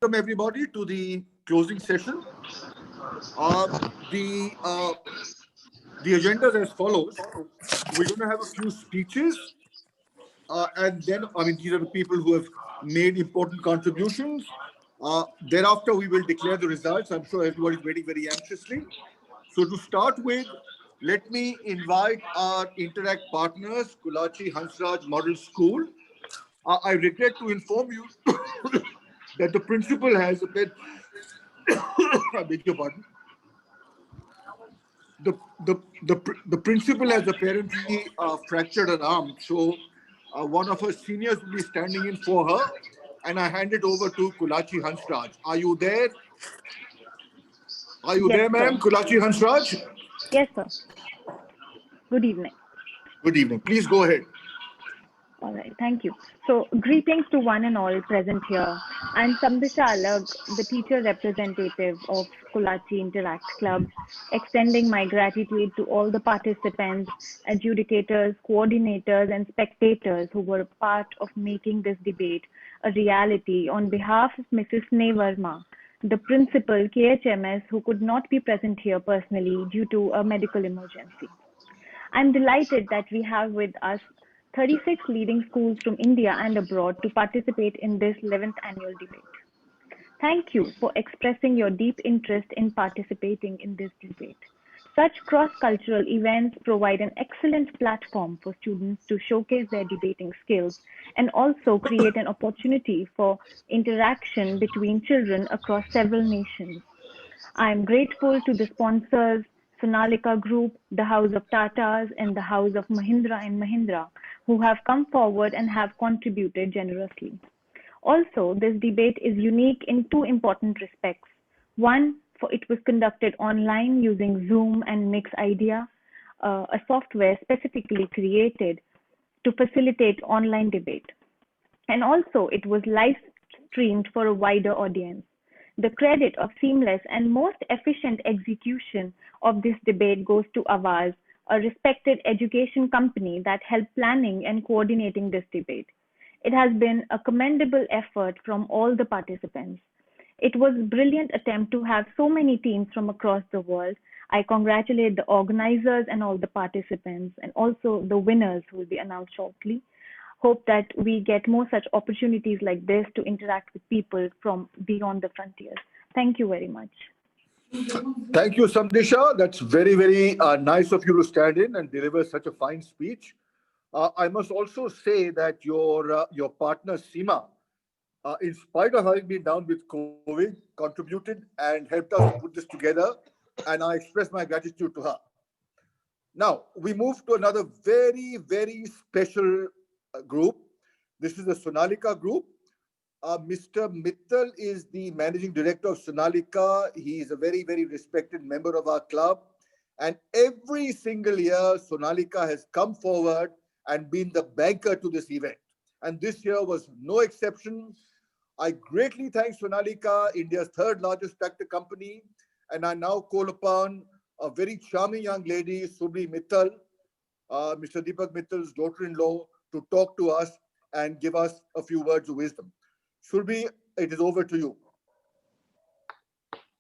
welcome everybody to the closing session. Uh, the uh, the agenda is as follows. We're going to have a few speeches, and then these are the people who have made important contributions. Thereafter, we will declare the results. I'm sure everybody's waiting very anxiously. So to start with, let me invite our Interact partners, Kulachi Hansraj Model School. I regret to inform you that the principal has a bit. I beg your pardon. The principal has apparently fractured an arm. So one of her seniors will be standing in for her, and I hand it over to Kulachi Hansraj. Are you there? Are you Yes, there, sir. ma'am? Kulachi Hansraj? Yes, sir. Good evening. Good evening. Please go ahead. All right, thank you. So, greetings to one and all present here. I'm Sambisha Alag, the teacher representative of Kulachi Interact Club, extending my gratitude to all the participants, adjudicators, coordinators, and spectators who were a part of making this debate a reality on behalf of Mrs. Sneha, the principal KHMS, who could not be present here personally due to a medical emergency. I'm delighted that we have with us 36 leading schools from India and abroad to participate in this 11th annual debate. Thank you for expressing your deep interest in participating in this debate. Such cross-cultural events provide an excellent platform for students to showcase their debating skills and also create an opportunity for interaction between children across several nations. I am grateful to the sponsors, Sonalika Group, the House of Tatas, and the House of Mahindra and Mahindra, who have come forward and have contributed generously. Also, this debate is unique in two important respects. One, for it was conducted online using Zoom and MixIdeas, a software specifically created to facilitate online debate. And also, it was live streamed for a wider audience. The credit of seamless and most efficient execution of this debate goes to Avaz, a respected education company that helped planning and coordinating this debate. It has been a commendable effort from all the participants. It was a brilliant attempt to have so many teams from across the world. I congratulate the organizers and all the participants and also the winners who will be announced shortly. Hope that we get more such opportunities like this to interact with people from beyond the frontiers. Thank you very much. Thank you, Samdisha. That's very, very nice of you to stand in and deliver such a fine speech. I must also say that your partner Seema, in spite of having been down with COVID, contributed and helped us to put this together, and I express my gratitude to her. Now we move to another very, very special group. This is the Sonalika Group. Mr. Mittal is the managing director of Sonalika. He is a very, very respected member of our club. And every single year, Sonalika has come forward and been the banker to this event. And this year was no exception. I greatly thank Sonalika, India's third largest tractor company. And I now call upon a very charming young lady, Subhi Mittal, Mr. Deepak Mittal's daughter-in-law, to talk to us and give us a few words of wisdom. Shulbi, it is over to you.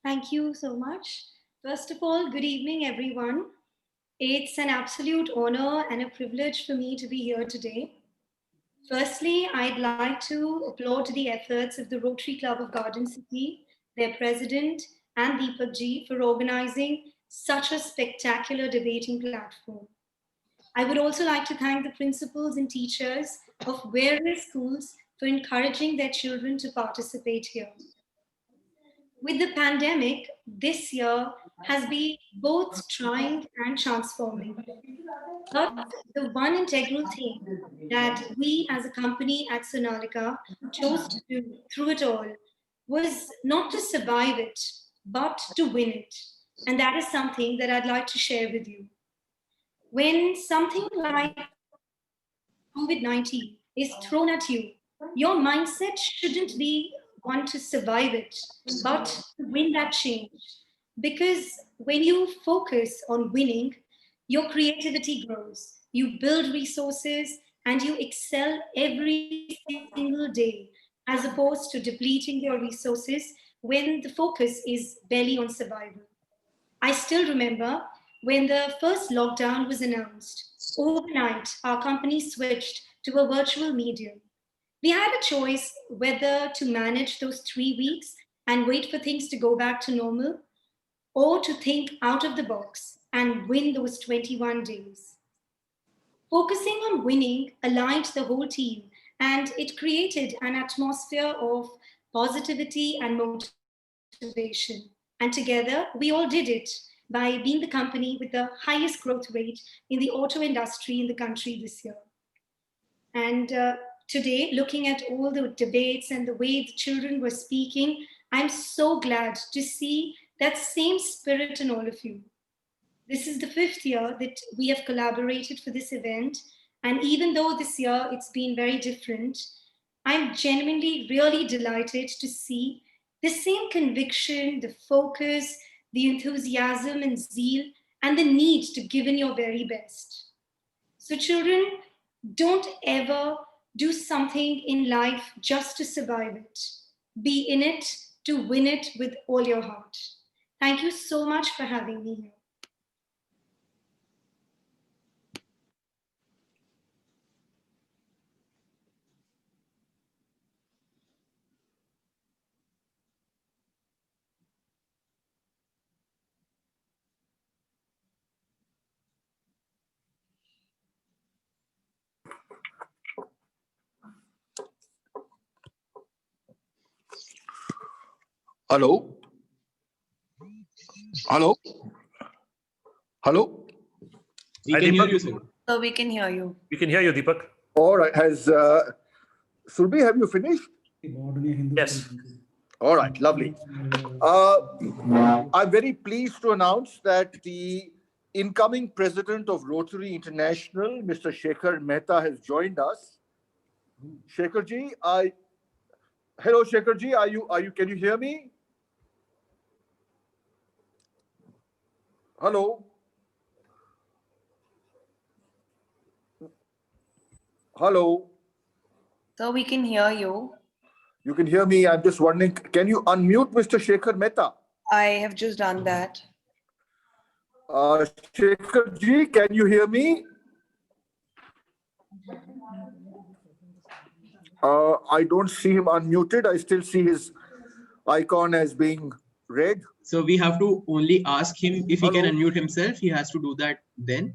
Thank you so much. First of all, good evening, everyone. It's an absolute honor and a privilege for me to be here today. Firstly, I'd like to applaud the efforts of the Rotary Club of Garden City, their president, and Deepak ji for organizing such a spectacular debating platform. I would also like to thank the principals and teachers of various schools for encouraging their children to participate here. With the pandemic, this year has been both trying and transforming. But the one integral thing that we as a company at Sonalika chose to do through it all was not to survive it, but to win it. And that is something that I'd like to share with you. When something like COVID 19 is thrown at you, your mindset shouldn't be one to survive it, but to win that change. Because when you focus on winning, your creativity grows, you build resources, and you excel every single day as opposed to depleting their resources when the focus is barely on survival. I still remember when the first lockdown was announced. Overnight, our company switched to a virtual medium. We had a choice whether to manage those 3 weeks and wait for things to go back to normal, or to think out of the box and win those 21 days. Focusing on winning aligned the whole team, and it created an atmosphere of positivity and motivation. And together, we all did it by being the company with the highest growth rate in the auto industry in the country this year. And today, looking at all the debates and the way the children were speaking, I'm so glad to see that same spirit in all of you. This is the 5th year that we have collaborated for this event. And even though this year it's been very different, I'm genuinely really delighted to see the same conviction, the focus, the enthusiasm and zeal, and the need to give in your very best. So, children, don't ever do something in life just to survive it. Be in it to win it with all your heart. Thank you so much for having me here. Hello? Hello? Hello? We Hi, can hear Deepak. you, sir. So we can hear you. We can hear you, Deepak. All right. Has Surbi, have you finished? Yes. All right, lovely. I'm very pleased to announce that the incoming president of Rotary International, Mr. Shekhar Mehta, has joined us. Shekharji, hello, Shekharji. Can you hear me? Hello. Hello. So we can hear you. You can hear me. I'm just wondering, can you unmute Mr. Shekhar Mehta? I have just done that. Shekharji, can you hear me? I don't see him unmuted. I still see his icon as being red. So we have to only ask him if he can Hello. unmute himself. He has to do that then.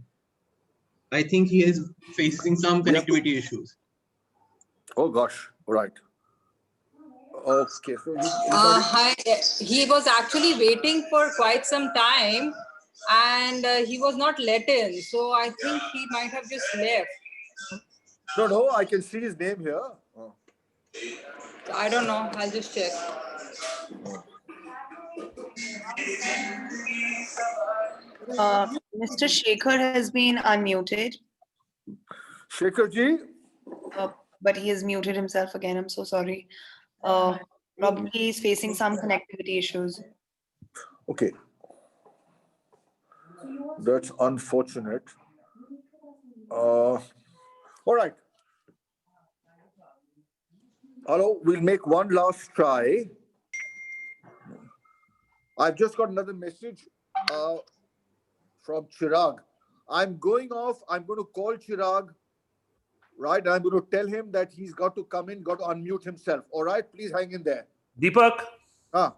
I think he is facing some We have to- connectivity issues. Oh gosh, all right. Okay, so Hi. He was actually waiting for quite some time and he was not let in. So I think he might have just left. no, I can see his name here. Oh. I don't know. I'll just check. Mr. Shekhar has been unmuted, Shekharji, but he has muted himself again. I'm so sorry. Probably he's facing some connectivity issues. okay. That's unfortunate. All right. Hello, we'll make one last try. I've just got another message from Chirag. I'm going off. I'm going to call Chirag, right? And I'm going to tell him that he's got to come in, got to unmute himself. All right, please hang in there. Deepak, Ah,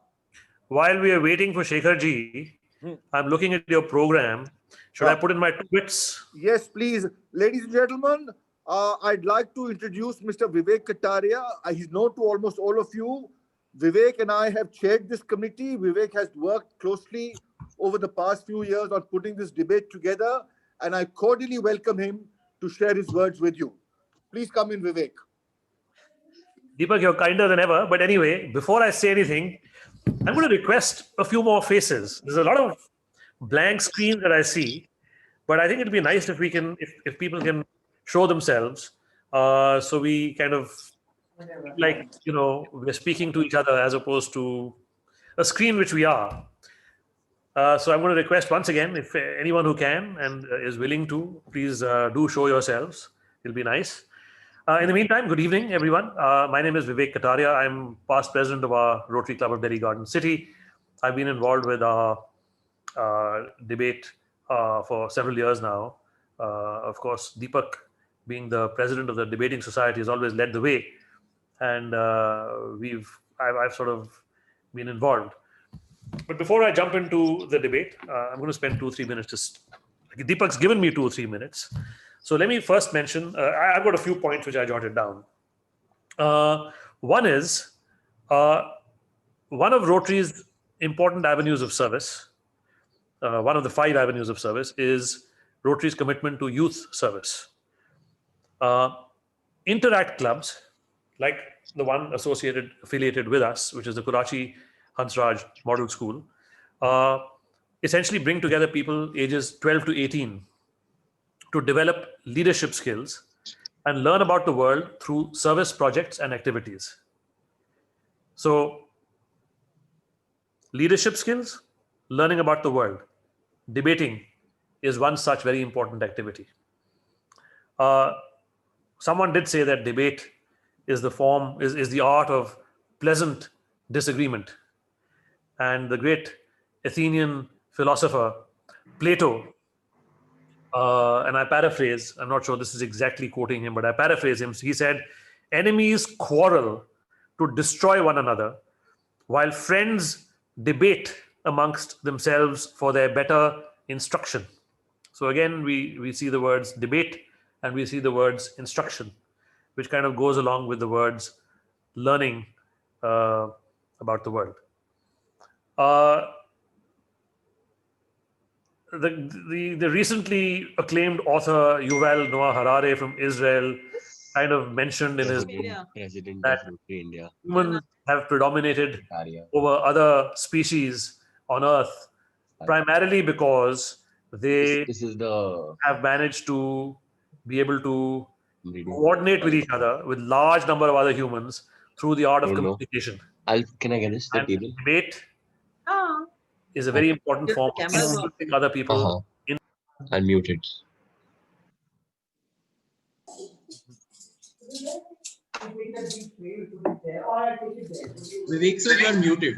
while we are waiting for Shekhar-ji, I'm looking at your program. Should I put in my 2 bits? yes, please. Ladies and gentlemen, I'd like to introduce Mr. Vivek Kataria. He's known to almost all of you. Vivek and I have chaired this committee. Vivek has worked closely over the past few years on putting this debate together, and I cordially welcome him to share his words with you. Please come in, Vivek. Deepak, you're kinder than ever. But anyway, before I say anything, I'm going to request a few more faces. There's a lot of blank screens that I see, but I think it'd be nice if we can, if people can show themselves, so we kind of like, we're speaking to each other as opposed to a screen, which we are. So I'm going to request once again, if anyone who can and is willing to, please do show yourselves. It'll be nice. In the meantime, good evening, everyone. My name is Vivek Kataria. I'm past president of our Rotary Club of Delhi Garden City. I've been involved with our debate for several years now. Of course, Deepak, being the president of the Debating Society, has always led the way, and I've sort of been involved. But before I jump into the debate, I'm going to spend 2 or 3 minutes. Just Deepak's given me 2 or 3 minutes. So let me first mention, I've got a few points which I jotted down. One is one of Rotary's important avenues of service, one of the 5 avenues of service, is Rotary's commitment to youth service. Interact clubs, like the one affiliated with us, which is the Karachi Hansraj Model School, essentially bring together people ages 12 to 18 to develop leadership skills and learn about the world through service projects and activities. So, leadership skills, learning about the world, debating is one such very important activity. Someone did say that debate is the art of pleasant disagreement. And the great Athenian philosopher Plato, and I paraphrase, I'm not sure this is exactly quoting him, but I paraphrase him. He said, "Enemies quarrel to destroy one another, while friends debate amongst themselves for their better instruction." So again, we see the words debate and we see the words instruction, which kind of goes along with the words learning about the world. The recently acclaimed author Yuval Noah Harari from Israel kind of mentioned in his book President that of Rotary India. humans have predominated Arya. over other species on Earth primarily because they This is the have managed to be able to I'm reading. coordinate with each other with large number of other humans through the art of Don't know. communication. Can I get this? The And table. debate is a very important form of influencing other people. I'll mute it. Vivek, sir, you are muted.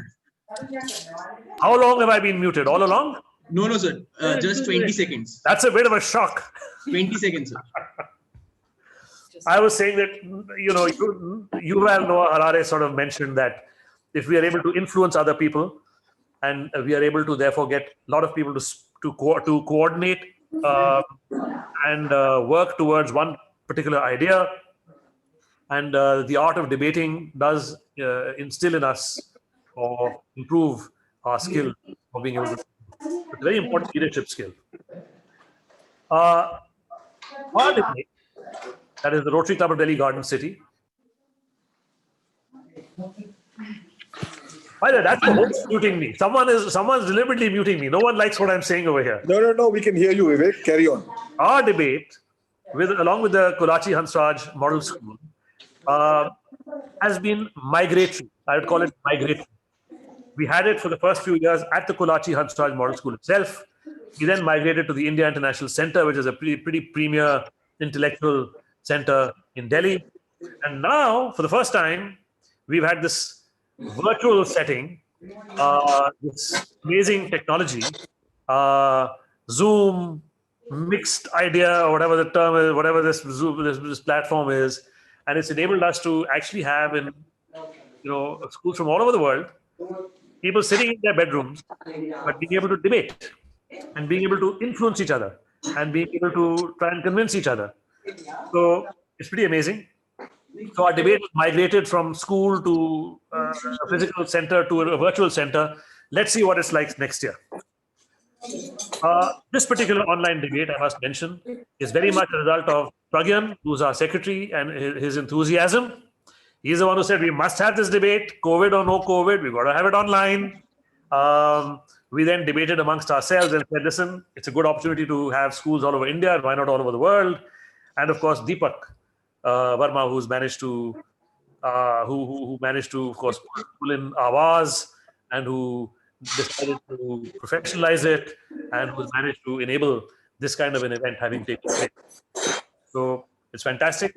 How long have I been muted? All along? No, sir. Just 20 seconds. That's a bit of a shock. 20 seconds, sir. I was saying that, Yuval Noah Harari sort of mentioned that if we are able to influence other people and we are able to therefore get a lot of people to coordinate and work towards one particular idea, and the art of debating does instill in us or improve our skill of being able to. It's a very important leadership skill. Our debate, that is the Rotary Club of Delhi Garden City. By the way, that's the host muting me. Someone's deliberately muting me. No one likes what I'm saying over here. No, we can hear you, Vivek. Carry on. Our debate, along with the Karachi Hansraj Model School, has been migratory. I would call it migratory. We had it for the first few years at the Karachi Hansraj Model School itself. We then migrated to the India International Center, which is a pretty premier intellectual center in Delhi. And now, for the first time, we've had this virtual setting, this amazing technology, Zoom, mixed idea, or whatever the term is, whatever this platform is, and it's enabled us to actually have in schools from all over the world, people sitting in their bedrooms, but being able to debate and being able to influence each other and being able to try and convince each other. So it's pretty amazing. So our debate migrated from school to a physical center to a virtual center. Let's see what it's like next year. This particular online debate, I must mention, is very much a result of Pragyan, who's our secretary, and his enthusiasm. He's the one who said we must have this debate, COVID or no COVID, we've got to have it online. We then debated amongst ourselves and said, listen, it's a good opportunity to have schools all over India, why not all over the world? And of course, Deepak Verma, who managed to, of course, pull in Awaaz and who decided to professionalize it and who managed to enable this kind of an event having taken place. So it's fantastic.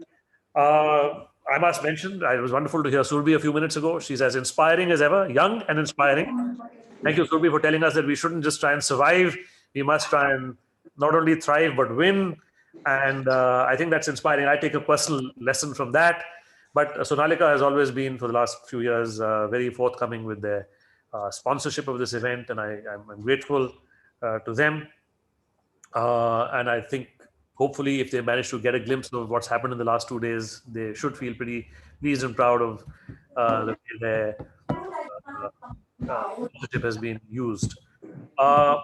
I must mention, it was wonderful to hear Surbi a few minutes ago. She's as inspiring as ever, young and inspiring. Thank you, Surbi, for telling us that we shouldn't just try and survive. We must try and not only thrive, but win. And I think that's inspiring. I take a personal lesson from that. But Sonalika has always been, for the last few years, very forthcoming with their sponsorship of this event. And I'm grateful to them. And I think hopefully if they manage to get a glimpse of what's happened in the last 2 days, they should feel pretty pleased and proud of the way their initiative has been used. Last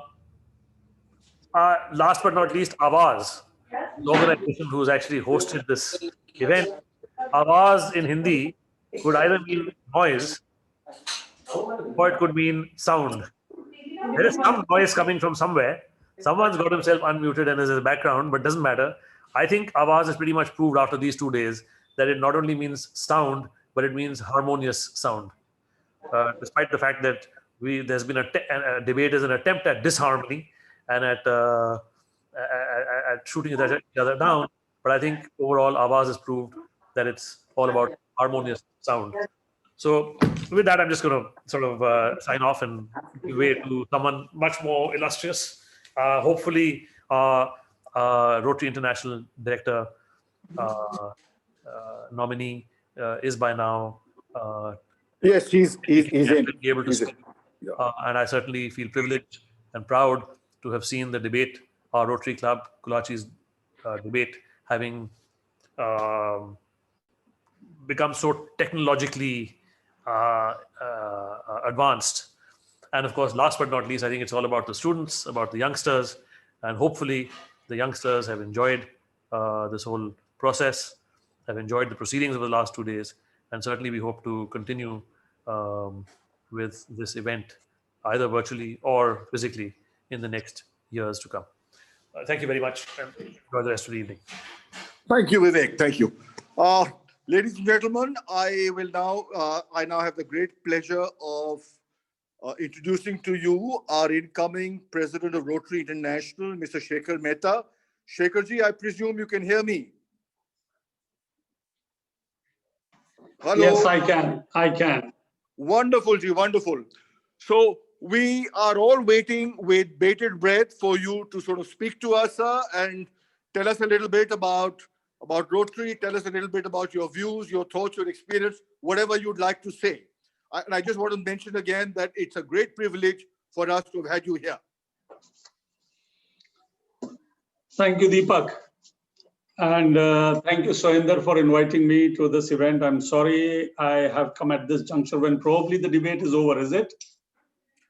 but not least, Awaz, the organization who's actually hosted this event. Awaz in Hindi could either mean noise or it could mean sound. There is some noise coming from somewhere. Someone's got himself unmuted and is in the background, but doesn't matter. I think Awaz has pretty much proved after these 2 days that it not only means sound, but it means harmonious sound. Despite the fact that there's been a debate as an attempt at disharmony and at shooting each other down, but I think overall Awaz has proved that it's all about harmonious sound. So with that, I'm just going to sort of sign off and give way to someone much more illustrious. Hopefully, Rotary International Director nominee is by now. Yes, he's in. Be able to speak. And I certainly feel privileged and proud to have seen the debate, our Rotary Club, Kulachi's debate, having become so technologically advanced. And of course, last but not least, I think it's all about the students, about the youngsters, and hopefully the youngsters have enjoyed this whole process, have enjoyed the proceedings of the last 2 days, and certainly we hope to continue with this event, either virtually or physically, in the next years to come. Thank you very much, and enjoy the rest of the evening. Thank you, Vivek. Thank you. Ladies and gentlemen, I now have the great pleasure of introducing to you our incoming President of Rotary International, Mr. Shekhar Mehta. Shekharji, I presume you can hear me. Hello. Yes, I can. I can. Wonderful, Ji, wonderful. So we are all waiting with bated breath for you to sort of speak to us, sir, and tell us a little bit about Rotary. Tell us a little bit about your views, your thoughts, your experience, whatever you'd like to say. And I just want to mention again that it's a great privilege for us to have had you here. Thank you, Deepak. And thank you, Soinder, for inviting me to this event. I'm sorry I have come at this juncture when probably the debate is over, is it?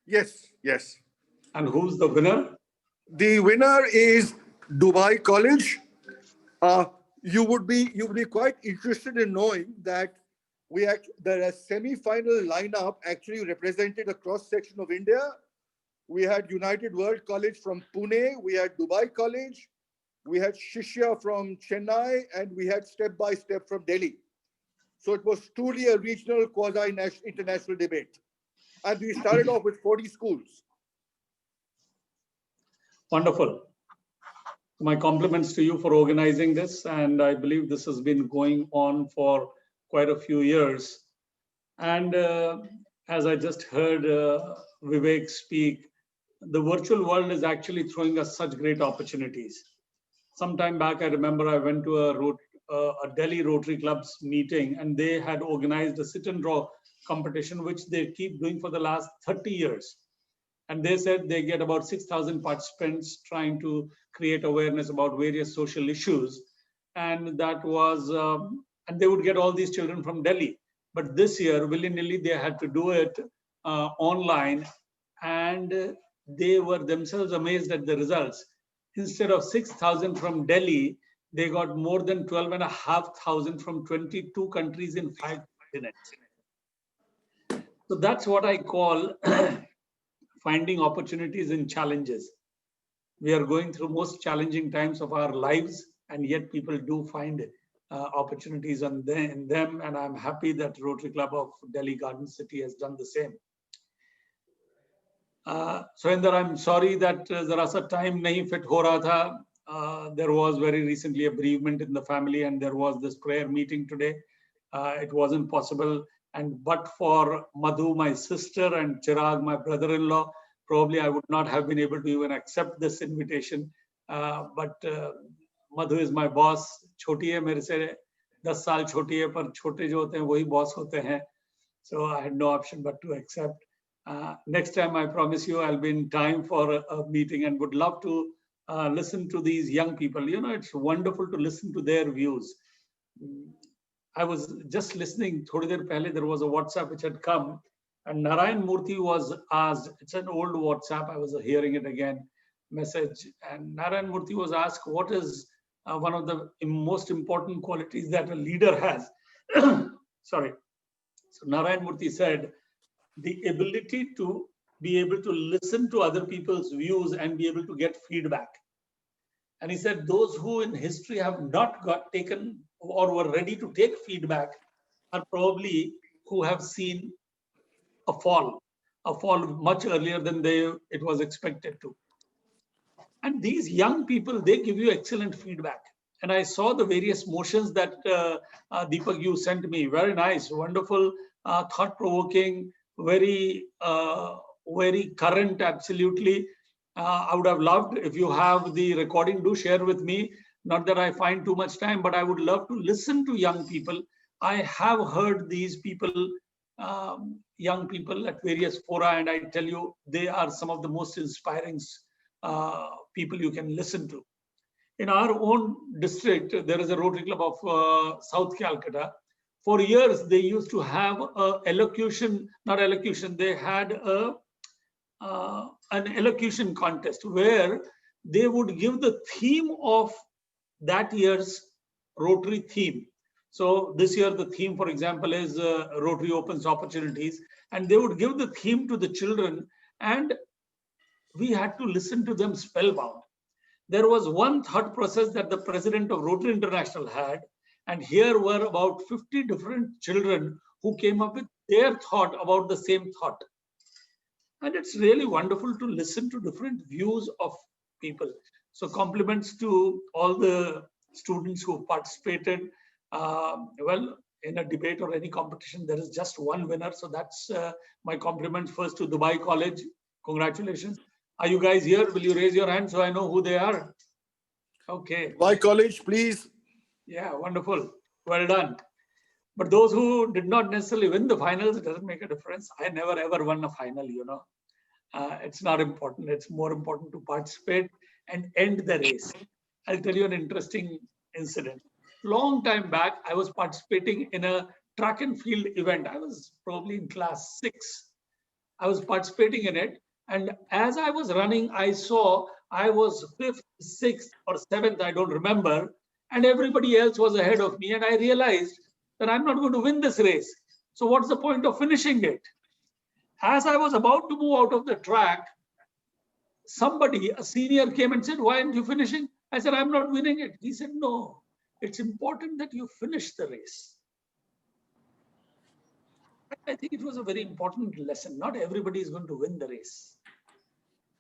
Yes, yes. And who's the winner? The winner is Dubai College. You would be quite interested in knowing that the semi-final lineup actually represented a cross-section of India. We had United World College from Pune, we had Dubai College, we had Shishya from Chennai, and we had Step by Step from Delhi. So it was truly a regional quasi-international debate. And we started off with 40 schools. Wonderful. My compliments to you for organizing this. And I believe this has been going on for quite a few years. And as I just heard Vivek speak, the virtual world is actually throwing us such great opportunities. Some time back, I remember I went to a Delhi Rotary Club's meeting, and they had organized a sit and draw competition, which they keep doing for the last 30 years. And they said they get about 6,000 participants trying to create awareness about various social issues. And that was, and they would get all these children from Delhi. But this year, willy-nilly, they had to do it online. And they were themselves amazed at the results. Instead of 6,000 from Delhi, they got more than 12,500 from 22 countries in 5 minutes. So that's what I call finding opportunities in challenges. We are going through most challenging times of our lives, and yet people do find opportunities in them. And I'm happy that Rotary Club of Delhi Garden City has done the same. Soinder, I'm sorry that zara sa time nahi fit ho raha tha. There was very recently a bereavement in the family, and there was this prayer meeting today. It wasn't possible. And but for Madhu, my sister, and Chirag, my brother-in-law, probably I would not have been able to even accept this invitation. But Madhu is my boss. छोटी है मेरे से 10 साल छोटी है, पर छोटे जो होते हैं वही boss होते हैं. So I had no option but to accept. Next time, I promise you, I'll be in time for a meeting, and would love to listen to these young people. You know, it's wonderful to listen to their views. I was just listening, थोड़ी देर पहले there was a WhatsApp which had come, and Narayan Murthy was asked, it's an old WhatsApp, I was hearing it again, message, and Narayan Murthy was asked, what is one of the most important qualities that a leader has? Sorry. So Narayan Murthy said, the ability to be able to listen to other people's views and be able to get feedback. And he said, those who in history have not got taken or were ready to take feedback are probably who have seen a fall much earlier than it was expected to. And these young people, they give you excellent feedback. And I saw the various motions that Deepak, you sent me. Very nice, wonderful, thought-provoking, very current, absolutely. I would have loved, if you have the recording, do share with me. Not that I find too much time, but I would love to listen to young people. I have heard these people, young people at various fora, and I tell you, they are some of the most inspiring people you can listen to. In our own district, there is a Rotary Club of South Calcutta. For years, they used to have they had an elocution contest where they would give the theme of that year's Rotary theme. So this year, the theme, for example, is Rotary Opens Opportunities, and they would give the theme to the children, and we had to listen to them spellbound. There was one thought process that the president of Rotary International had, and here were about 50 different children who came up with their thought about the same thought. And it's really wonderful to listen to different views of people. So compliments to all the students who participated. Well, in a debate or any competition, there is just one winner. So that's my compliments first to Dubai College. Congratulations. Are you guys here? Will you raise your hand so I know who they are? Okay. Dubai College, please. Yeah, wonderful. Well done. But those who did not necessarily win the finals, it doesn't make a difference. I never ever won a final, you know. It's not important. It's more important to participate and end the race. I'll tell you an interesting incident. Long time back, I was participating in a track and field event. I was probably in class 6. I was participating in it. And as I was running, I saw I was 5th, 6th, or 7th, I don't remember. And everybody else was ahead of me. And I realized that I'm not going to win this race. So what's the point of finishing it? As I was about to move out of the track, somebody, a senior, came and said, why aren't you finishing? I said, I'm not winning it. He said, no, it's important that you finish the race. I think it was a very important lesson. Not everybody is going to win the race,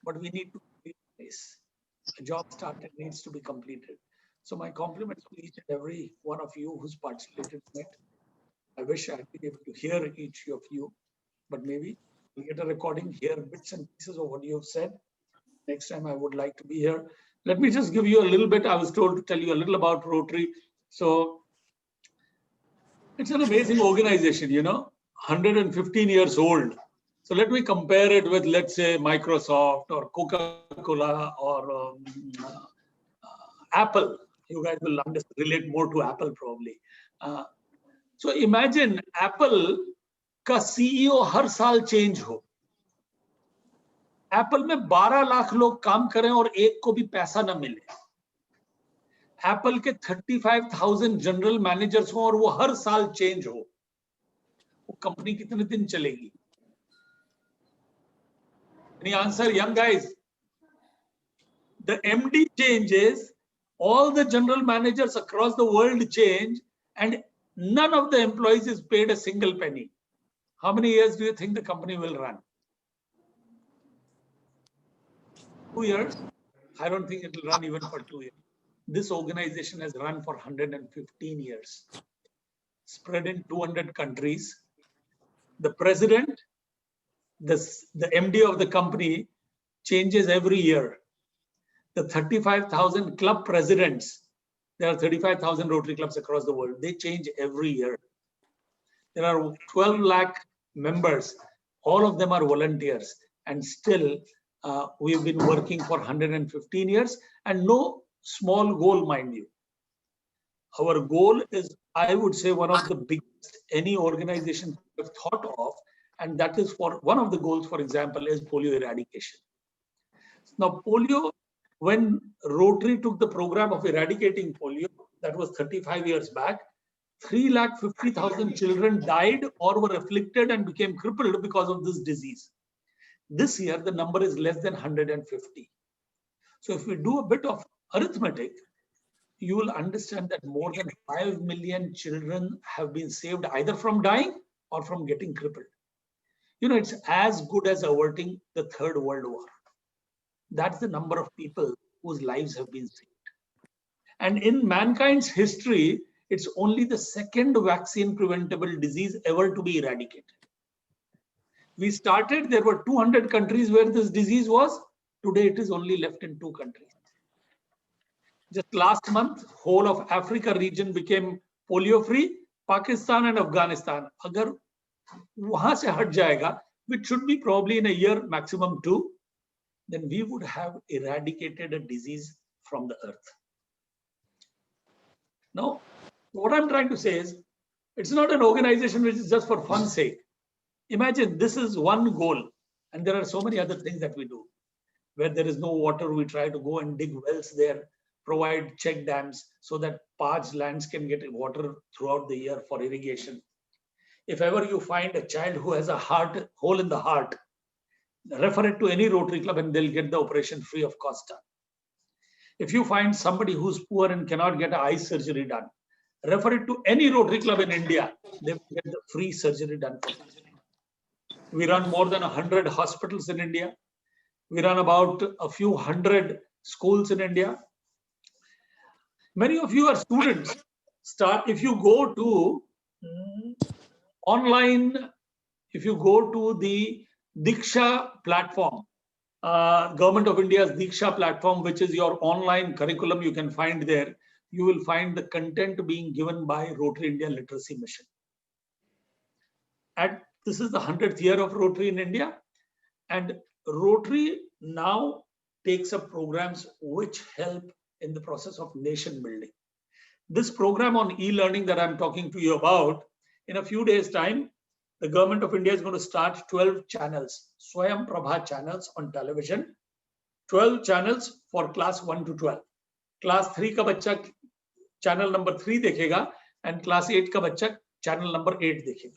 but we need to complete the race. A job started needs to be completed. So my compliments to each and every one of you who's participated in it. I wish I had been able to hear each of you, but maybe we'll get a recording, hear bits and pieces of what you have said. Next time I would like to be here. Let me just give you a little bit. I was told to tell you a little about Rotary. So it's an amazing organization, you know, 115 years old. So let me compare it with, let's say, Microsoft or Coca-Cola or Apple. You guys will relate more to Apple probably. So imagine Apple का CEO हर साल change हो. Apple में 12 लाख लोग काम करें और एक को भी पैसा ना मिले. एप्पल के 35,000 जनरल मैनेजर्स हो और वो हर साल चेंज हो. वो कंपनी कितने दिन चलेगी? Any answer, young guys? The MD changes, all the general managers across the world change, and none of the employees is paid a single penny. How many years do you think the company will run? 2 years? I don't think it will run even for 2 years. This organization has run for 115 years, spread in 200 countries. The president, the MD of the company changes every year. The 35,000 club presidents, there are 35,000 Rotary clubs across the world. They change every year. There are 12 lakh members. All of them are volunteers. And still, we've been working for 115 years and no small goal, mind you. Our goal is, I would say, one of the biggest any organization have thought of. And that is for one of the goals, for example, is polio eradication. Now, polio, when Rotary took the program of eradicating polio, that was 35 years back, 350,000 children died or were afflicted and became crippled because of this disease. This year, the number is less than 150. So if we do a bit of arithmetic, you will understand that more than 5 million children have been saved either from dying or from getting crippled. You know, it's as good as averting the Third World War. That's the number of people whose lives have been saved. And in mankind's history, it's only the second vaccine preventable disease ever to be eradicated. We started, there were 200 countries where this disease was. Today, it is only left in 2 countries. Just last month, whole of Africa region became polio free. Pakistan and Afghanistan, agar wahan se hat jayega, which should be probably in a year, maximum 2, then we would have eradicated a disease from the earth. Now, what I'm trying to say is, it's not an organization which is just for fun's sake. Imagine this is one goal, and there are so many other things that we do. Where there is no water, we try to go and dig wells there, provide check dams so that parched lands can get water throughout the year for irrigation. If ever you find a child who has a hole in the heart, refer it to any Rotary club and they'll get the operation free of cost done. If you find somebody who's poor and cannot get an eye surgery done, refer it to any Rotary club in India, they will get the free surgery done for them. We run more than 100 hospitals in India. We run about a few hundred schools in India. Many of you are students. If you go to online, if you go to the Diksha platform, Government of India's Diksha platform, which is your online curriculum, you can find there. You will find the content being given by Rotary India Literacy Mission. And this is the 100th year of Rotary in India. And Rotary now takes up programs which help in the process of nation building. This program on e-learning that I'm talking to you about, in a few days' time, the Government of India is going to start 12 channels, Swayam Prabha channels on television, 12 channels for class 1 to 12. Class 3 ka bachcha channel number 3 dekhega and class 8 ka bachcha channel number 8 dekhega.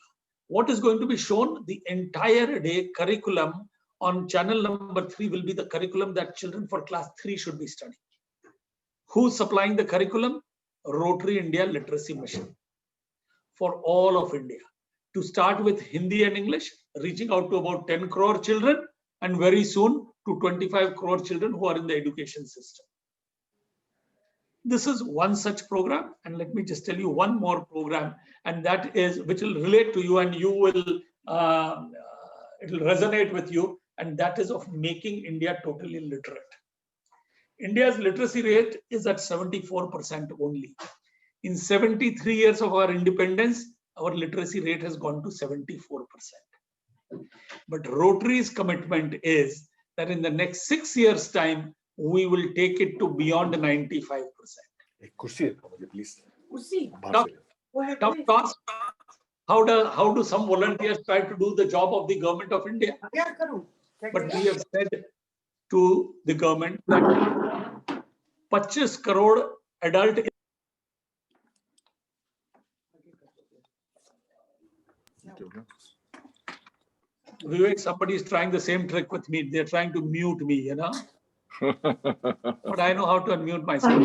What is going to be shown? The entire day curriculum on channel number 3 will be the curriculum that children for class 3 should be studying. Who's supplying the curriculum? Rotary India Literacy Mission for all of India. To start with Hindi and English, reaching out to about 10 crore children, and very soon to 25 crore children who are in the education system. This is one such program, and let me just tell you one more program, and that is which will relate to you, and you will it will resonate with you, and that is of making India totally literate. India's literacy rate is at 74% only. In 73 years of our independence, our literacy rate has gone to 74%. But Rotary's commitment is that in the next 6 years' time, we will take it to beyond 95%. Tough task. How do some volunteers try to do the job of the Government of India? But we have said to the government that 25 crore adult. Vivek, somebody is trying the same trick with me. They're trying to mute me, you know. But I know how to unmute myself.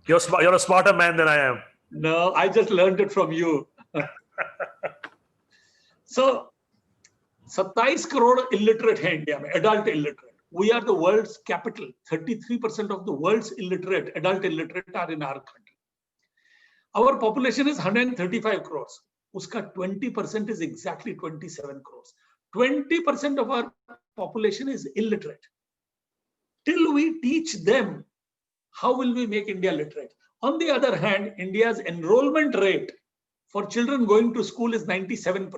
You're a smarter man than I am. No, I just learned it from you. So, 27 crore illiterate hai India mein, adult illiterate. We are the world's capital. 33% of the world's illiterate, adult illiterate are in our country. Our population is 135 crores. Uska 20% is exactly 27 crores. 20% of our population is illiterate. Till we teach them, how will we make India literate? On the other hand, India's enrollment rate for children going to school is 97%.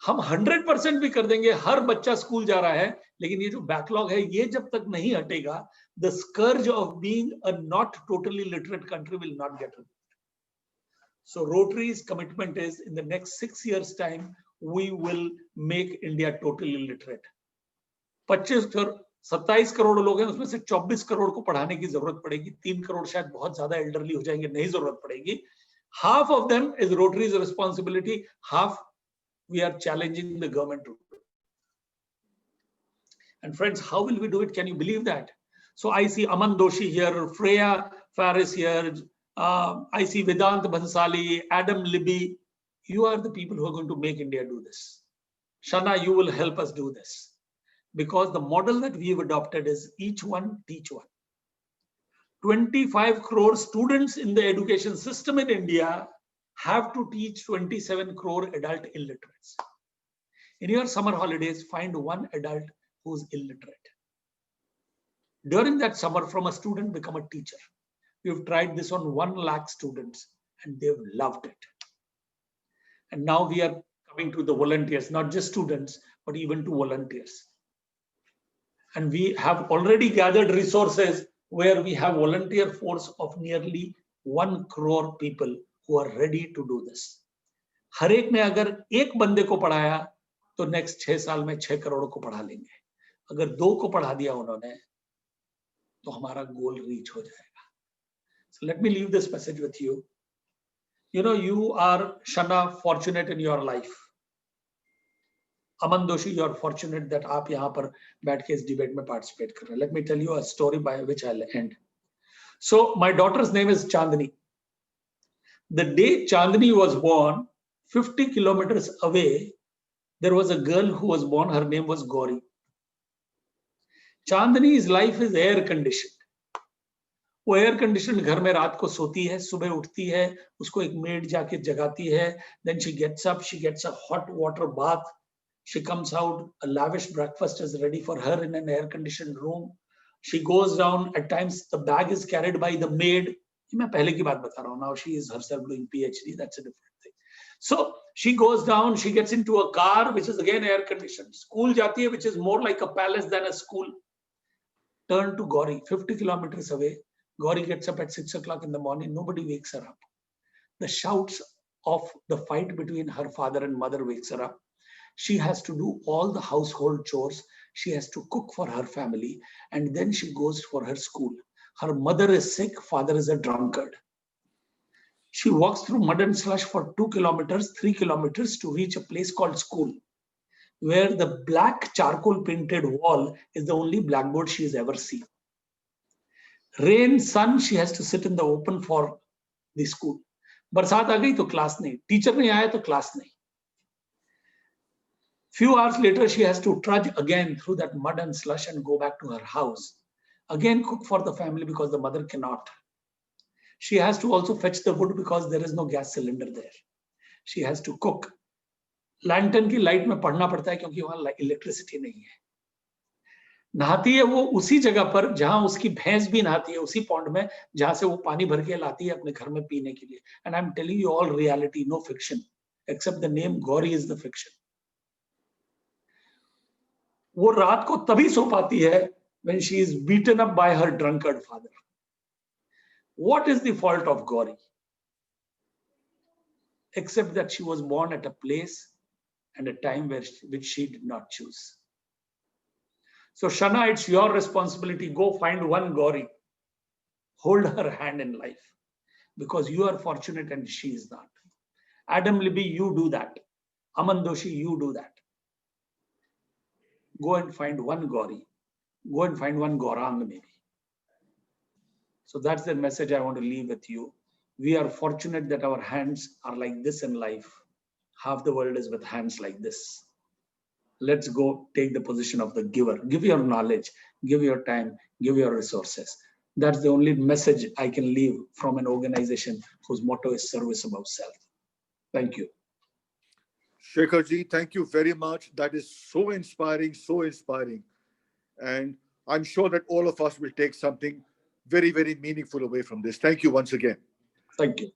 हम 100% भी कर देंगे, हर बच्चा school जा रहा है, लेकिन ये जो बैकलॉग है, ये जब तक नहीं हटेगा, the scourge of being a not totally literate country will not get removed. So Rotary's commitment is, in the next 6 years' time, we will make India totally literate. 27 crore लोग हैं, उसमें से 24 करोड़ को पढ़ाने की जरूरत पड़ेगी, 3 करोड़ शायद बहुत ज्यादा एल्डरली हो जाएंगे, नहीं जरूरत पड़ेगी. Half of them is Rotary's responsibility, half we are challenging the government to do. And friends, how will we do it? Can you believe that? So I see Aman Doshi here, Freya Faris here, I see Vedant Bhansali, Adam Libby. You are the people who are going to make India do this. Shana, you will help us do this. Because the model that we have adopted is each one, teach one. 25 crore students in the education system in India have to teach 27 crore adult illiterates. In your summer holidays, find one adult who's illiterate. During that summer, from a student, become a teacher. We've tried this on 1 lakh students and they've loved it. And now we are coming to the volunteers, not just students, but even to volunteers. And we have already gathered resources where we have volunteer force of nearly 1 crore people who are ready to do this. हर एक ने अगर एक बंदे को पढ़ाया तो next 6 साल में 6 करोड़ को पढ़ा लेंगे. अगर 2 को पढ़ा दिया उन्होंने तो हमारा गोल रीच हो जाएगा. So let me leave this message with you. You know, you are, Shana, fortunate in your life. Aman Doshi, you are fortunate that आप यहाँ पर बैठ के इस debate में participate कर रहे हैं. Let me tell you a story by which I'll end. So my daughter's name is Chandni. The day Chandni was born, 50 kilometers away, there was a girl who was born. Her name was Gauri. Chandni's life is air conditioned. वो air condition घर में रात को सोती है, सुबह उठती है, उसको एक मेड जाके जगाती है. Then she gets up, she gets a hot water bath. She comes out, a lavish breakfast is ready for her in an air conditioned room. She goes down, at times the bag is carried by the maid. मैं पहले की बात बता रहा हूँ. Now she is herself doing PhD, that's a different thing. So she goes down, she gets into a car which is again air conditioned. School जाती है, which is more like a palace than a school. Turn to Gauri, 50 kilometers away. Gauri gets up at 6 o'clock in the morning. Nobody wakes her up. The shouts of the fight between her father and mother wakes her up. She has to do all the household chores. She has to cook for her family. And then she goes for her school. Her mother is sick. Father is a drunkard. She walks through mud and slush for 2 kilometers, 3 kilometers to reach a place called school, where the black charcoal painted wall is the only blackboard she has ever seen. Rain, sun, she has to sit in the open for the school. बरसात आ गई तो class नहीं, teacher नहीं आया तो class नहीं. Few hours later, she has to trudge again through that mud and slush and go back to her house. Again, cook for the family because the mother cannot. She has to also fetch the wood because there is no gas cylinder there. She has to cook. Lantern की light में पढ़ना पड़ता है क्योंकि वहां electricity नहीं है. नहाती है वो उसी जगह पर जहां उसकी भैंस भी नहाती है, उसी पॉन्ड में जहां से वो पानी भर के लाती है अपने घर में पीने के लिए. And I'm telling you all reality, no fiction, except the name Gauri is the fiction. वो रात को तभी सो पाती है when she is beaten up by her drunkard father. What is the fault of Gauri? Except that she was born at a place and a time which she did not choose. So Shana, it's your responsibility. Go find one Gauri. Hold her hand in life because you are fortunate and she is not. Adam Libby, you do that. Aman Doshi, you do that. Go and find one Gauri. Go and find one Gaurang maybe. So that's the message I want to leave with you. We are fortunate that our hands are like this in life. Half the world is with hands like this. let's go take the position of the giver. Give your knowledge, give your time, give your resources. That's the only message I can leave from an organization whose motto is service above self. Thank you. Shekharji, thank you very much. That is so inspiring, so inspiring. And I'm sure that all of us will take something very, very meaningful away from this. Thank you once again. Thank you.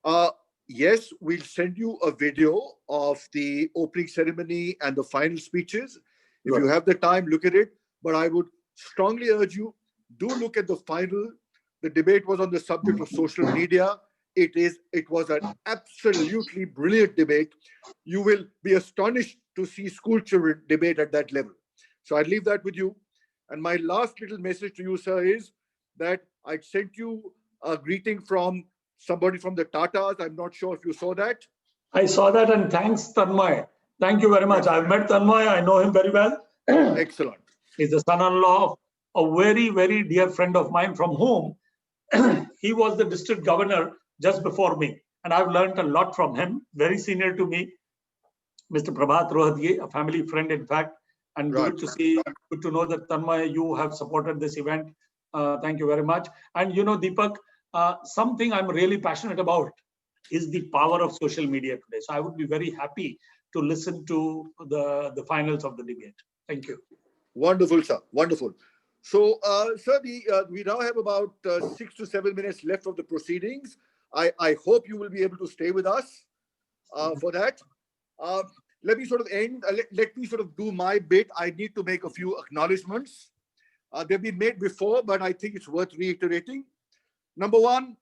Yes, we'll send you a video of the opening ceremony and the final speeches. If you Right. have the time, look at it. But I would strongly urge you, do look at the final. The debate was on the subject of social media. It was an absolutely brilliant debate. You will be astonished to see school children debate at that level. So I leave that with you. And my last little message to you, sir, is that I sent you a greeting from somebody from the Tatas. I'm not sure if you saw that. I saw that, and thanks, Tanmay. Thank you very much. I've met Tanmay. I know him very well. Excellent. He's the son-in-law of a very, very dear friend of mine from whom he was the district governor just before me. And I've learned a lot from him, very senior to me, Mr. Prabhat Rohatiye, a family friend, in fact. And Right. good to know that, Tanmay, you have supported this event. Thank you very much. And you know, Deepak, something I'm really passionate about is the power of social media today. So I would be very happy to listen to the finals of the debate. Thank you. Wonderful, sir. Wonderful. So, sir, we now have about 6 to 7 minutes left of the proceedings. I hope you will be able to stay with us for that. Let me sort of end. Let me sort of do my bit. I need to make a few acknowledgements. They've been made before, but I think it's worth reiterating. Number one,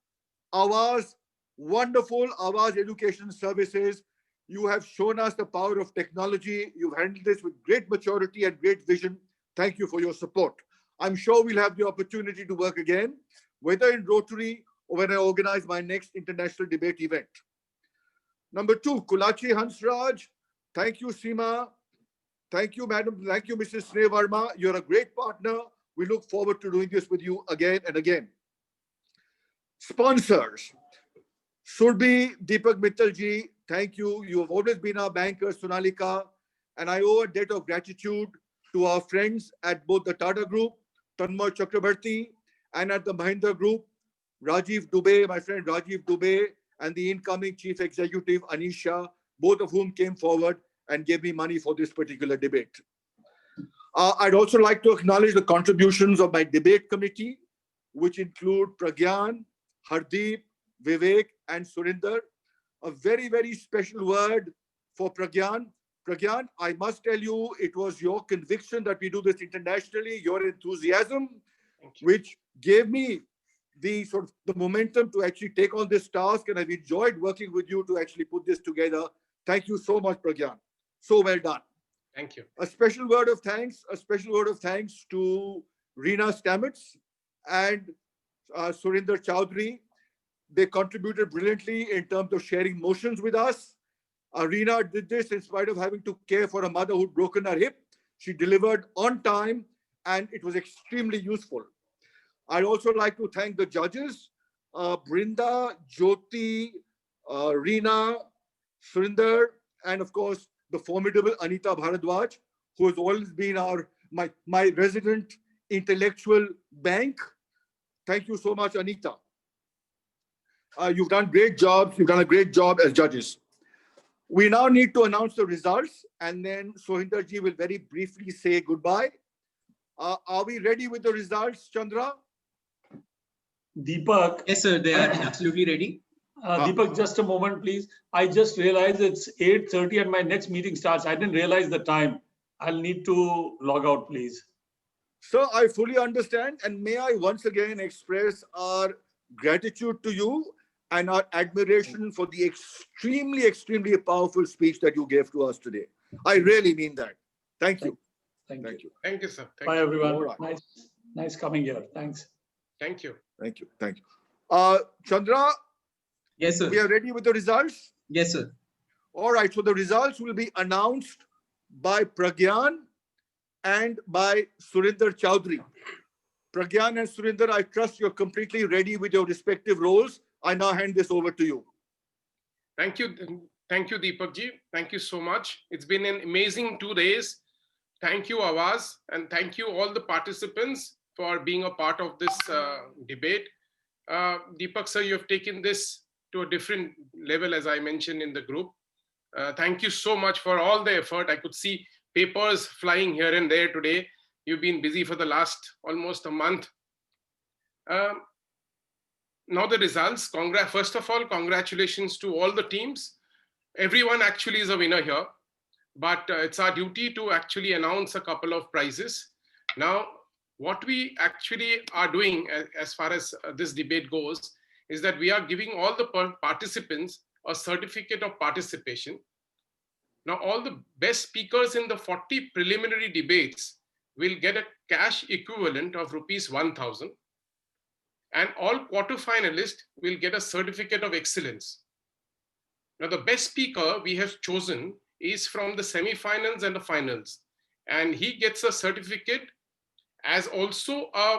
Awaaz, wonderful Awaaz Education Services. You have shown us the power of technology. You've handled this with great maturity and great vision. Thank you for your support. I'm sure we'll have the opportunity to work again, whether in Rotary or when I organize my next international debate event. Number two, Kulachi Hansraj. Thank you, Seema. Thank you, madam. Thank you, Mrs. Sneh Verma. You're a great partner. We look forward to doing this with you again and again. Sponsors. Surbi, Deepak Mittalji, thank you. You have always been our banker, Sonalika. And I owe a debt of gratitude to our friends at both the Tata Group, Tanmay Chakrabarti, and at the Mahindra Group, Rajiv Dubey, my friend Rajiv Dubey, and the incoming Chief Executive, Anisha, both of whom came forward and gave me money for this particular debate. I'd also like to acknowledge the contributions of my debate committee, which include Pragyan, Hardeep, Vivek, and Surinder. A very, very special word for Pragyan. Pragyan, I must tell you, it was your conviction that we do this internationally, your enthusiasm, which gave me the sort of the momentum to actually take on this task. And I've enjoyed working with you to actually put this together. Thank you so much, Pragyan. So well done. Thank you. A special word of thanks to Reena Stamets and Surinder Chowdhury. They contributed brilliantly in terms of sharing motions with us. Reena did this in spite of having to care for a mother who'd broken her hip. She delivered on time and it was extremely useful. I'd also like to thank the judges, Brinda, Jyoti, Reena, Surinder, and of course, the formidable Anita Bharadwaj, who has always been my resident intellectual bank. Thank you so much, Anita. You've done great jobs. You've done a great job as judges. We now need to announce the results, and then Sohinder ji will very briefly say goodbye. Are we ready with the results, Chandra? Deepak. Yes, sir. They are absolutely ready. Deepak, just a moment, please. I just realized it's 8:30 and my next meeting starts. I didn't realize the time. I'll need to log out, please. Sir, I fully understand. And may I once again express our gratitude to you and our admiration for the extremely, extremely powerful speech that you gave to us today. I really mean that. Thank you. Thank you. Thank you, sir. Thank Bye, you. everyone. All right. Nice coming here. Thanks. Thank you. Thank you. Thank you. Chandra, Yes, sir. we are ready with the results? Yes, sir. All right. So the results will be announced by Pragyan and by Surinder Chowdhury. Pragyan and Surinder, I trust you're completely ready with your respective roles. I now hand this over to you. Thank you. Thank you, Deepak ji. Thank you so much. It's been an amazing 2 days. thank you, Awaz, and thank you all the participants for being a part of this debate. Deepak sir, you have taken this to a different level, as I mentioned in the group. Thank you so much for all the effort. I could see papers flying here and there today. You've been busy for the last almost a month. Now the results. First of all, congratulations to all the teams. Everyone actually is a winner here, but it's our duty to actually announce a couple of prizes. Now, what we actually are doing as far as this debate goes is that we are giving all the participants a certificate of participation. Now, all the best speakers in the 40 preliminary debates will get a cash equivalent of rupees 1,000, and all quarterfinalists will get a certificate of excellence. Now, the best speaker we have chosen is from the semi-finals and the finals, and he gets a certificate as also a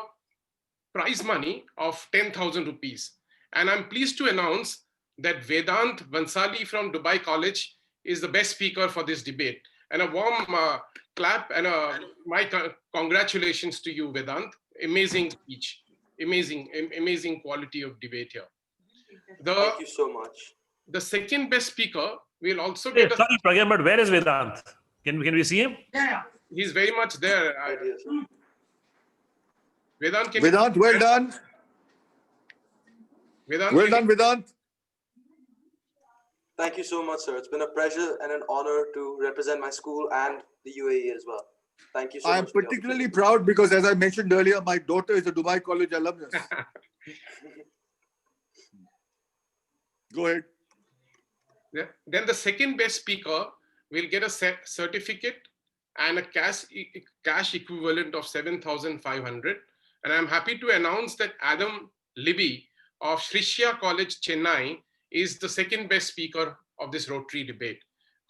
prize money of 10,000 rupees. And I'm pleased to announce that Vedant Bansali from Dubai College is the best speaker for this debate. And a warm clap and my congratulations to you, Vedant. Amazing speech, amazing quality of debate here. Thank you so much. The second best speaker will also Hey, get a... sorry, Pragyan, but where is Vedant? Can we see him? Yeah. He's very much there. Vedant, can Vedant, well done. Vedant, Well done, Vedant. Thank you so much, sir. It's been a pleasure and an honor to represent my school and the UAE as well. Thank you so much. I'm particularly proud because, as I mentioned earlier, my daughter is a Dubai College alumnus. Go ahead. Yeah. Then the second best speaker will get a certificate and a cash equivalent of 7,500. And I'm happy to announce that Adam Libby of Shrishya College, Chennai, is the second best speaker of this Rotary debate.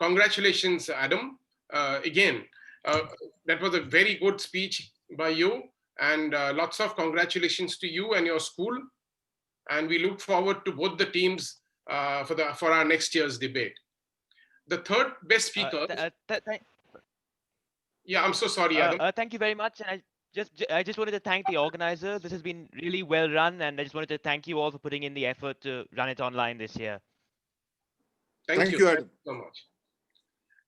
Congratulations, Adam. Again, that was a very good speech by you, and lots of congratulations to you and your school. And we look forward to both the teams for our next year's debate. The third best speaker. Yeah, I'm so sorry, Adam. Thank you very much. And I just wanted to thank the organizer. This has been really well run, and I just wanted to thank you all for putting in the effort to run it online this year. Thank you, Adam. so much.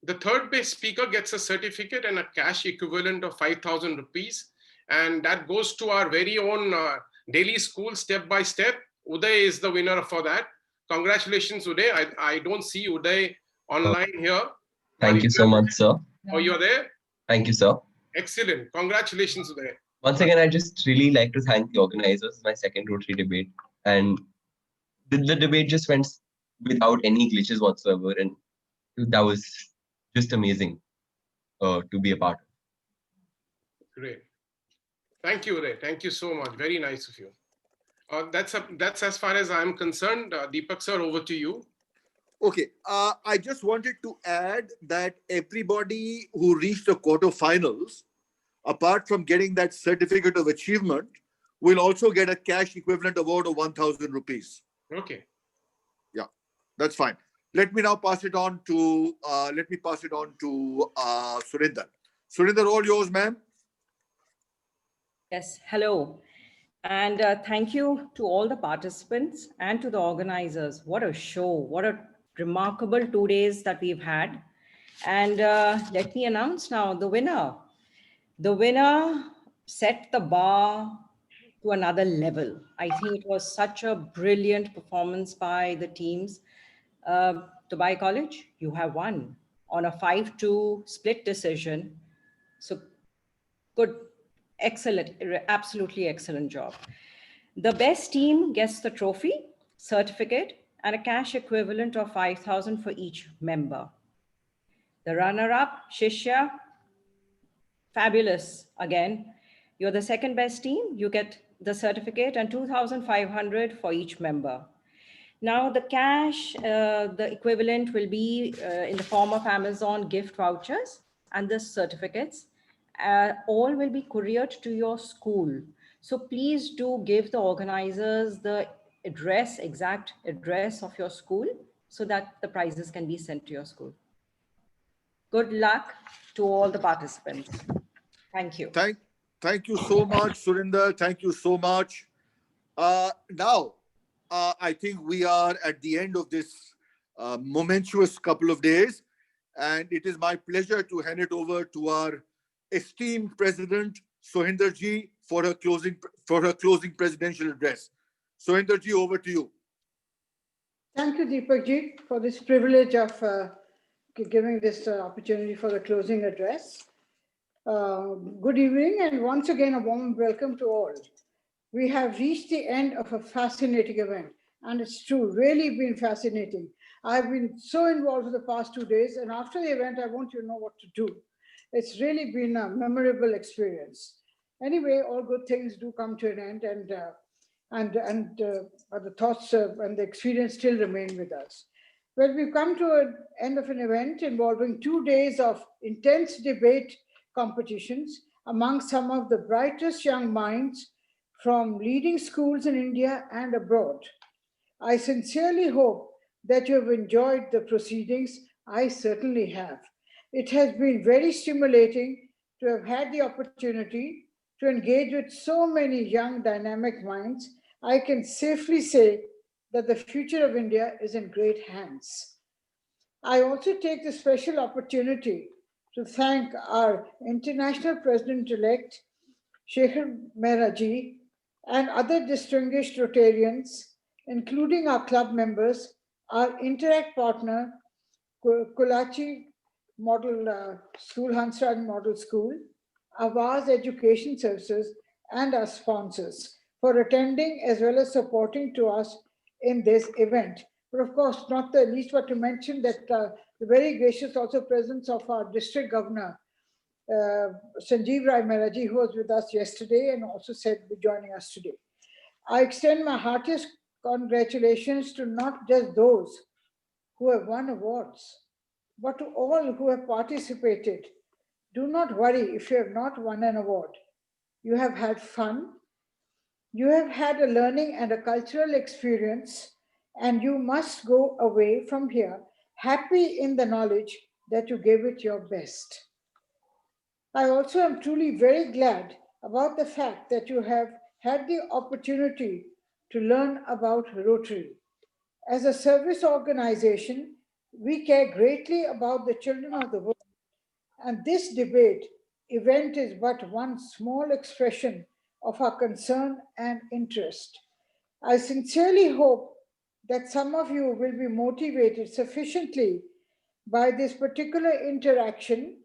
The third best speaker gets a certificate and a cash equivalent of 5,000 rupees. And that goes to our very own daily school, step by step. Uday is the winner for that. Congratulations, Uday. I don't see Uday online here. Thank you so much, sir. Oh, you're there? Thank you, sir. Excellent. Congratulations, Uday. Once again, I just really like to thank the organizers. My second Rotary debate, and the debate just went without any glitches whatsoever, and that was just amazing to be a part of. Great. Thank you, Uday. Thank you so much. Very nice of you. That's as far as I'm concerned. Deepak sir, over to you. Okay, I just wanted to add that everybody who reached the quarterfinals, apart from getting that certificate of achievement, will also get a cash equivalent award of 1,000 rupees. Okay. Yeah, that's fine. Let me now pass it on to Surinder. Surinder, all yours, ma'am. Yes, hello. And thank you to all the participants and to the organizers. What a show. What a remarkable 2 days that we've had. And let me announce now the winner. The winner set the bar to another level. I think it was such a brilliant performance by the teams. Dubai College, you have won on a 5-2 split decision. So good, excellent, absolutely excellent job. The best team gets the trophy, certificate, and a cash equivalent of 5,000 for each member. The runner-up, Shishya, fabulous again. You're the second best team. You get the certificate and 2,500 for each member. Now the cash, the equivalent will be in the form of Amazon gift vouchers and the certificates. All will be couriered to your school. So please do give the organizers the address, exact address of your school so that the prizes can be sent to your school. Good luck to all the participants. Thank you. Thank you so much, Surinder. Thank you so much. Now, I think we are at the end of this momentous couple of days, and it is my pleasure to hand it over to our esteemed President, Sohinder Ji, for her closing presidential address. Sohinder Ji, over to you. Thank you, Deepak Ji, for this privilege of giving this opportunity for the closing address. Good evening, and once again, a warm welcome to all. We have reached the end of a fascinating event, and it's true, really been fascinating. I've been so involved for the past 2 days, and after the event, I want you to know what to do. It's really been a memorable experience. Anyway, all good things do come to an end, and the thoughts and the experience still remain with us. Well, we've come to an end of an event involving 2 days of intense debate competitions among some of the brightest young minds from leading schools in India and abroad. I sincerely hope that you have enjoyed the proceedings. I certainly have. It has been very stimulating to have had the opportunity to engage with so many young dynamic minds. I can safely say that the future of India is in great hands. I also take this special opportunity to thank our International President-elect, Shekhar Mehra Ji, and other distinguished Rotarians, including our club members, our Interact partner, Kulachi Model School, Hansraj Model School, Awaz Education Services, and our sponsors for attending as well as supporting to us in this event. But of course, not the least but to mention that the very gracious also presence of our district governor, Sanjeev Rai Mehra Ji, who was with us yesterday and also said will be joining us today. I extend my heartiest congratulations to not just those who have won awards, but to all who have participated. Do not worry if you have not won an award. You have had fun, you have had a learning and a cultural experience, and you must go away from here happy in the knowledge that you gave it your best. I also am truly very glad about the fact that you have had the opportunity to learn about Rotary. As a service organization, we care greatly about the children of the world, and this debate event is but one small expression of our concern and interest. I sincerely hope that some of you will be motivated sufficiently by this particular interaction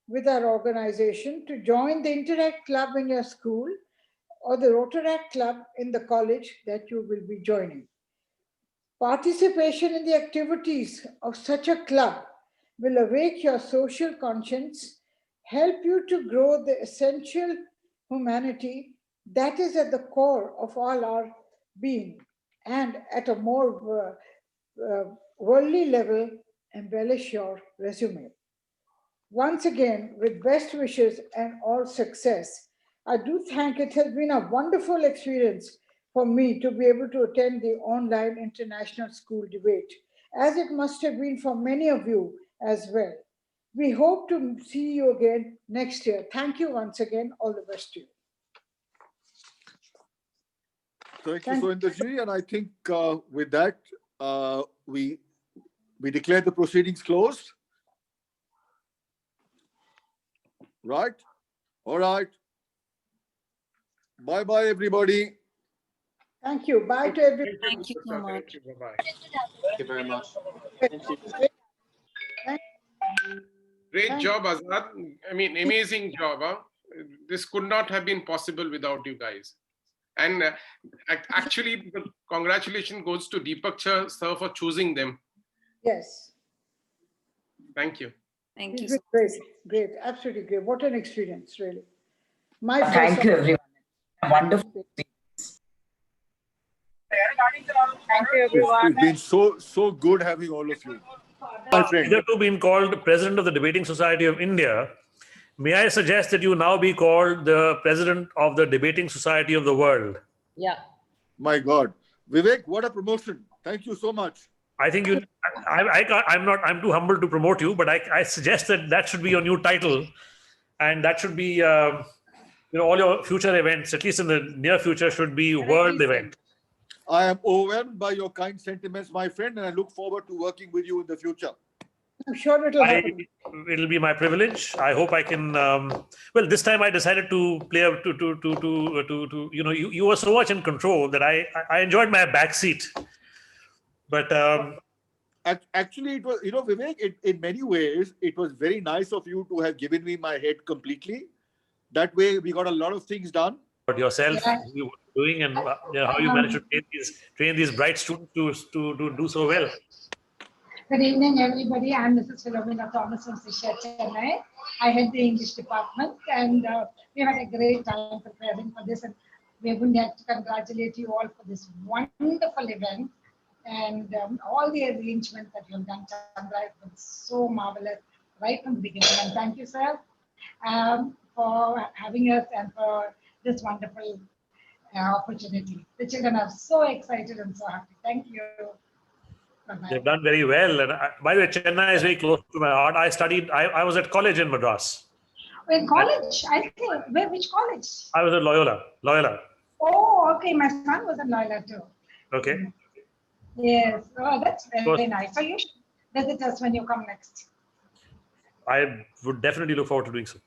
with our organization to join the Interact Club in your school or the Rotaract Club in the college that you will be joining. Participation in the activities of such a club will awake your social conscience, help you to grow the essential humanity that is at the core of all our being, and at a more worldly level, embellish your resume. Once again, with best wishes and all success, I do thank it has been a wonderful experience for me to be able to attend the online international school debate, as it must have been for many of you as well. We hope to see you again next year. Thank you once again. All the best to you. Thank you, Sohinder Ji. And I think with that, we declare the proceedings closed. Right? All right. Bye-bye, everybody. Thank you. Bye to everyone. Thank you so much. Bye-bye. Thank you very much. Great job, Azad. I mean, amazing job. Huh? This could not have been possible without you guys. And actually, the congratulations goes to Deepak sir for choosing them. Yes. Thank you. Thank you. Great, great, absolutely great. What an experience, really. My Thank you, everyone. Wonderful. Thank you, everyone. It's been so good having all of you. My friend. Hitherto been called President of the Debating Society of India, may I suggest that you now be called the President of the Debating Society of the World? Yeah. My God. Vivek, what a promotion. Thank you so much. I think you. I can't, I'm not. I'm too humble to promote you, but I suggest that should be your new title, and that should be all your future events, at least in the near future, should be world event. I am overwhelmed by your kind sentiments, my friend, and I look forward to working with you in the future. I'm sure it'll happen. It'll be my privilege. I hope I can. Well, this time I decided to play up to you were so much in control that I enjoyed my backseat. But actually, it was, Vivek, in many ways, it was very nice of you to have given me my head completely. That way, we got a lot of things done. But yourself, you were doing, and how you managed to train these bright students to do so well. Good evening, everybody. I'm Mrs. Philomena Thomas from Sisha, Chennai. I head the English department, and we had a great time preparing for this. And we would like to congratulate you all for this wonderful event and all the arrangements that you have done. Chandra, it was so marvelous right from the beginning. And thank you, sir, for having us and for this wonderful opportunity. The children are so excited and so happy. Thank you. They've done very well. And by the way, Chennai is very close to my heart. I was at college in Madras. In college? I think, which college? I was at Loyola. Oh, okay. My son was at Loyola too. Okay. Yes. Oh, that's very nice. So you should visit us when you come next. I would definitely look forward to doing so.